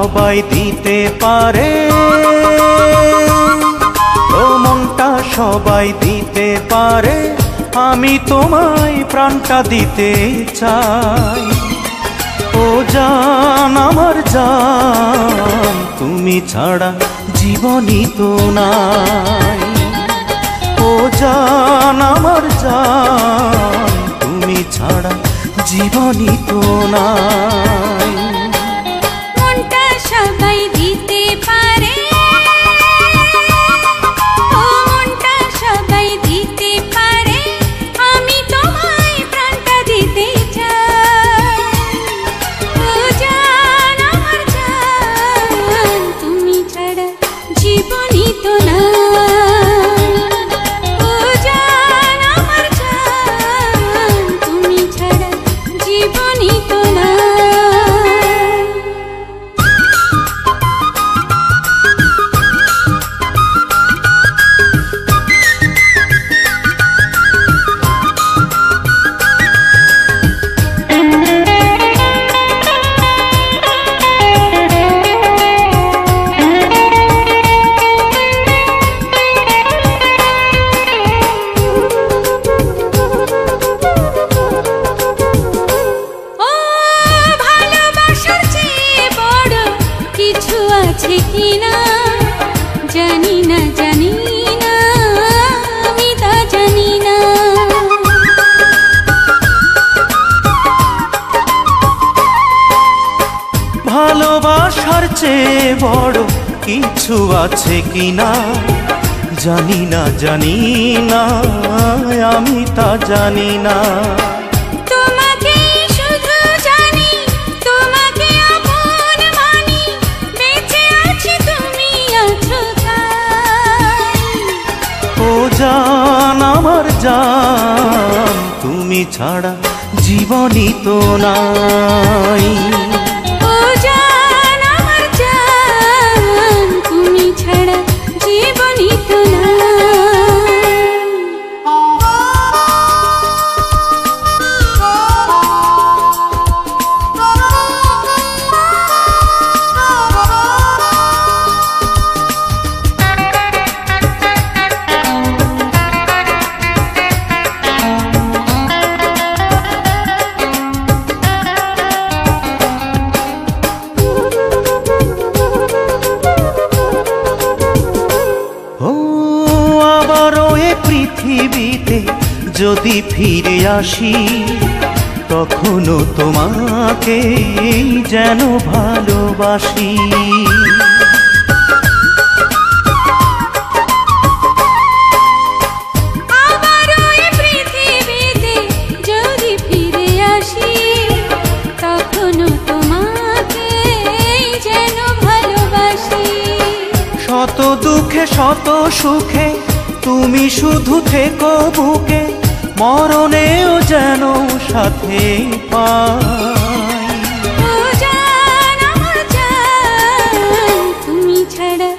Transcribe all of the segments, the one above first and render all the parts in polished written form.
সবাই দিতে পারে, ও মনটা সবাই দিতে পারে, আমি তোমায় প্রাণটা দিতে চাই। ও জান আমার জান, তুমি ছাড়া জীবনই তো নাই। ও জান আমার জান, তুমি ছাড়া জীবনই তো নাই। মনটা সবাই দিতে পারে, ও মনটা সবাই দিতে পারে, আমি তোমায় প্রাণটা দিতে চাই। ও জান আমার জান, তুমি ছাড়া জীবনই তো নাই। ও জান আমার জান, তুমি ছাড়া জীবনই তো নাই। কিনা জানি না, জানি না, আমি তা জানি না। ভালোবাসার চেয়ে বড় কিছু আছে কিনা জানি না, জানি না, আমি তা জানি না। জান আমার জান, তুমি ছাড়া জীবনই তো নাই। ও জান আমার জান, তুমি ছাড়া জীবনই তো নাই। পৃথিবীতে যদি ফিরে আসি, তখনও তোমাকে যেন ভালোবাসি। আবারও এই পৃথিবীতে যদি ফিরে আসি, তখনও তোমাকে যেন ভালোবাসি। শত দুঃখে শত সুখে তুমি শুধু থেকো বুকে, মরণেও যেন সাথে পাই। ও জান আমার জান, তুমি ছাড়া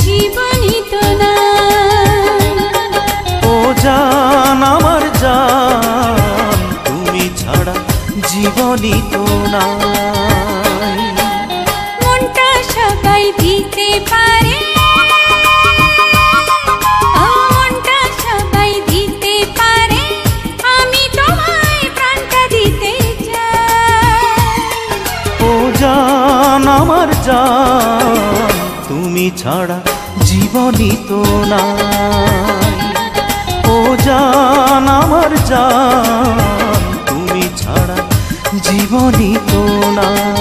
জীবনই তো নাই। ও জান আমার জান, তুমি ছাড়া জীবনই তো নাই। মনটা সবাই দিতে পারে, আমার জান, তুমি ছাড়া জীবনই তো নাই। ও জান আমার জান, তুমি ছাড়া জীবনই তো নাই।